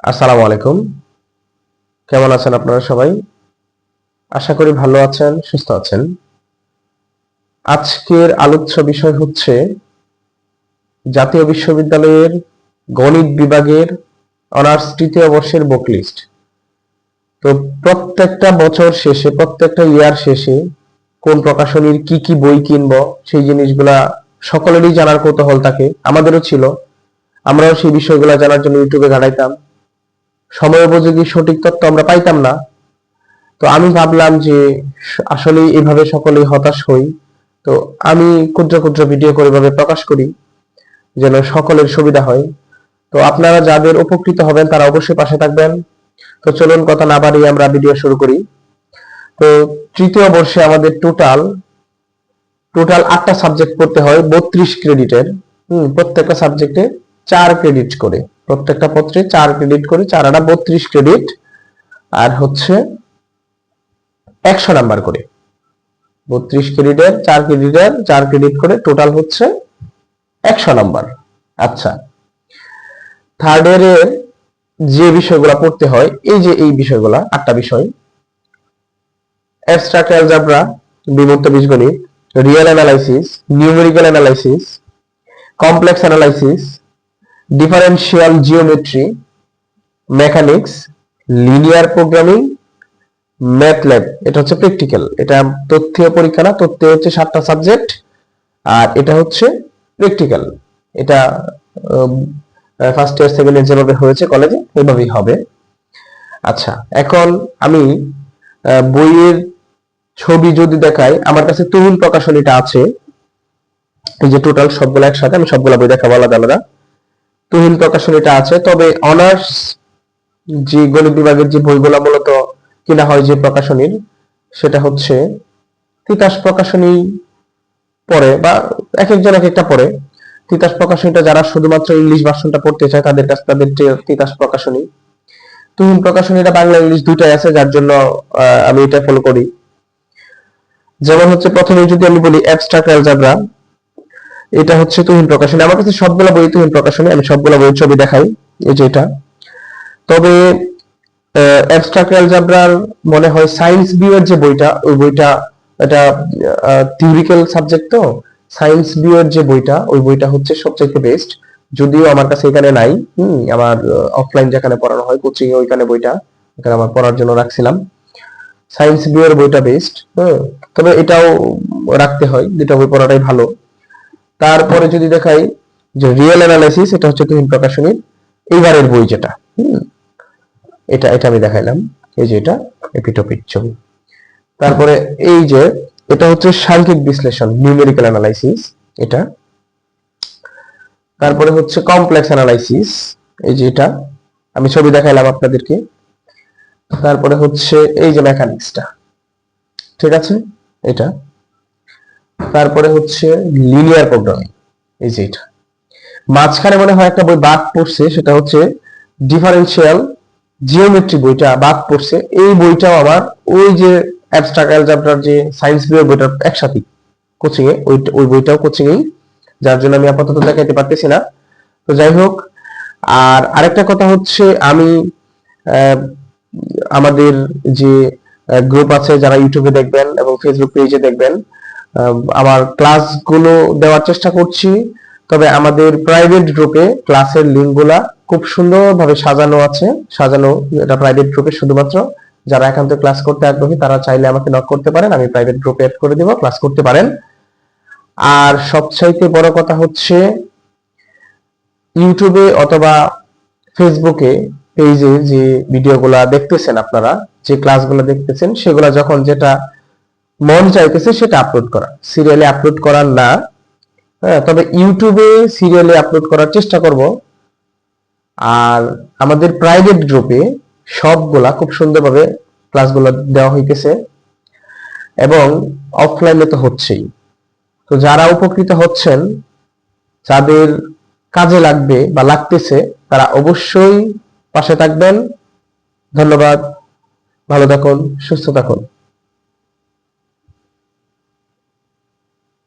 আসসালামু আলাইকুম। কেমন আছেন আপনারা সবাই? আশা করি ভালো আছেন, সুস্থ আছেন। আজকের আলোচ্য বিষয় হচ্ছে জাতীয় বিশ্ববিদ্যালয়ের গণিত বিভাগের অনার্স তৃতীয় বর্ষের বুক লিস্ট। তো প্রত্যেকটা বছর শেষে, প্রত্যেকটা ইয়ার শেষে কোন প্রকাশনীর কি কি বই কিনবো সেই জিনিসগুলা সকলেরই জানার কৌতূহল থাকে, আমাদেরও ছিল। আমরাও সেই বিষয়গুলো জানার জন্য ইউটিউবে ঘাটাইতাম। সময় উপযোগী সঠিক তথ্য আমরা পাইতাম না। তো আমি ভাবলাম যে আসলে এভাবে সকলেই হতাশ হই। তো আমি ক্ষুদ্র ক্ষুদ্র ভিডিও করে এভাবে প্রকাশ করি যেন সকলের সুবিধা হয়। তো আপনারা যাদের উপকৃত হবেন তারা অবশ্যই পাশে থাকবেন। তো চলুন কথা না বাড়িয়ে আমরা ভিডিও শুরু করি। তো তৃতীয় বর্ষে আমাদের টোটাল 8টা সাবজেক্ট পড়তে হয় 32 ক্রেডিটের। প্রত্যেকটা সাবজেক্টে 4 ক্রেডিট করে, প্রত্যেকটা পত্রে 4 ক্রেডিট করে, 4 আনা 32 ক্রেডিট। আর হচ্ছে 100 নাম্বার করে, 32 ক্রেডিটের 4 ক্রেডিট করে টোটাল হচ্ছে 100 নাম্বার। আচ্ছা, থার্ড ইয়ারের যে বিষয়গুলো পড়তে হয়, এই বিষয়গুলা 8টা বিষয়: অ্যাবস্ট্রাক্ট অ্যালজেব্রা, বিমূর্ত বীজগণিত, real analysis, numerical analysis, complex analysis, differential geometry, mechanics, linear programming, MATLAB. এটা হচ্ছে প্র্যাকটিক্যাল, এটা তথ্যীয় পরীক্ষা না, তথ্য হচ্ছে 7টা সাবজেক্ট, আর এটা হচ্ছে প্র্যাকটিক্যাল। এটা ফার্স্ট ইয়ার সেকেন্ড ইয়ার যেভাবে হয়েছে কলেজে ওইভাবেই হবে। আচ্ছা, এখন আমি বইয়ের ছবি যদি দেখাই, আমার কাছে তুহিন প্রকাশনীটা আছে। এই যে টোটাল সবগুলো একসাথে, আমি সবগুলো বই দেখাবো আলাদা আলাদা। তুহিন প্রকাশনীটা আছে। তবে অনার্স যে গণিত বিভাগের যে বইগুলো মূলত কিনা হয় যে প্রকাশনীর, সেটা হচ্ছে তিতাস প্রকাশনী পড়ে, বা এক একজন এক একটা পড়ে। তিতাস প্রকাশনীটা যারা শুধুমাত্র ইংলিশ ভার্সনটা পড়তে চায় তাদের কাছে তাদের তিতাস প্রকাশনী। তুহিন প্রকাশনীটা বাংলা ইংলিশ দুইটাই আছে, যার জন্য আমি এটা ফলো করি। যেমন হচ্ছে প্রথমে যদি আমি বলি অ্যাবস্ট্রাক্ট অ্যালজেব্রা, এটা হচ্ছে তুহিন প্রকাশনী। আমার কাছে সবগুলো বই তুহিন প্রকাশনী, আমি সবগুলো বই ছবি দেখাই। এই যে এটা। তবে অ্যাবস্ট্রাক্ট অ্যালজেব্রার মনে হয় সায়েন্স বিউয়ের যে বইটা, ওই বইটা, এটা থিওরিক্যাল সাবজেক্ট, তো সায়েন্স বিউয়ের যে বইটা, ওই বইটা হচ্ছে সবচেয়ে বেস্ট। যদিও আমার কাছে এখানে নাই, আমার অফলাইন যেখানে পড়ানো হয় কোচিং এ, ওইখানে বইটা এখানে আমার পড়ার জন্য রাখছিলাম। সায়েন্স বিউয়ের বইটা বেস্ট। তবে এটাও রাখতে হয়, দুটো বই পড়াটাই ভালো। তারপরে যদি দেখাই যে রিয়েল অ্যানালাইসিস, এটা হচ্ছে তুহিন প্রকাশনীর এইবারের বই যেটা, এটা এটা আমি দেখাইলাম। এই যে এটা এপিটোপিক ছবি। তারপরে এই যে এটা হচ্ছে সাংখ্যিক বিশ্লেষণ, নিউমেরিক্যাল অ্যানালাইসিস এটা। তারপরে হচ্ছে কমপ্লেক্স অ্যানালাইসিস, এই যে এটা আমি ছবি দেখাইলাম আপনাদেরকে। তারপরে হচ্ছে এই যে মেকানিক্সটা, ঠিক আছে, এটা। তারপরে হচ্ছে লিনিয়ার প্রোগ্রামিং, এই যে এটা। মাঝখানে মনে হয় একটা বই বাদ পড়ছে, সেটা হচ্ছে ডিফারেনশিয়াল জিওমেট্রি, বইটা বাদ পড়ছে। এই বইটাও আমার ওই যে অ্যাবস্ট্রাক্ট অ্যালজেব্রার যে সায়েন্স বিউয়ের বইটা একসাথে কোচিং এ, ওই বইটাও কোচিং এই, যার জন্য আমি আপাতত দেখাইতে পারতেছি না। তো যাই হোক, আর আরেকটা কথা হচ্ছে, আমি আমাদের যে গ্রুপ আছে, যারা ইউটিউবে দেখবেন এবং ফেসবুক পেজে দেখবেন, আমার ক্লাসগুলো দেওয়ার চেষ্টা করছি। তবে আমাদের প্রাইভেট গ্রুপে ক্লাসের লিঙ্কগুলা খুব সুন্দরভাবে সাজানো আছে, সাজানো। এটা প্রাইভেট গ্রুপে শুধুমাত্র যারা একান্ত ক্লাস করতে আগ্রহী তারা চাইলে আমাকে নক করতে পারেন, আমি প্রাইভেট গ্রুপে অ্যাড করে দিব, ক্লাস করতে পারেন। আর সবচাইতে বড় কথা হচ্ছে, ইউটিউবে অথবা ফেসবুকে পেজে যে ভিডিওগুলা দেখতেছেন আপনারা, যে ক্লাসগুলো দেখতেছেন, সেগুলা যখন যেটা মন চাইতেছে সেটা আপলোড করা, সিরিয়ালে আপলোড করার না। হ্যাঁ, তবে ইউটিউবে সিরিয়ালে আপলোড করার চেষ্টা করব। আর আমাদের প্রাইভেট গ্রুপে সবগুলা খুব সুন্দরভাবে ক্লাসগুলো দেওয়া হইতেছে, এবং অফলাইনে তো হচ্ছেই। তো যারা উপকৃত হচ্ছেন, যাদের কাজে লাগবে বা লাগতেছে, তারা অবশ্যই পাশে থাকবেন। ধন্যবাদ, ভালো থাকুন, সুস্থ থাকুন।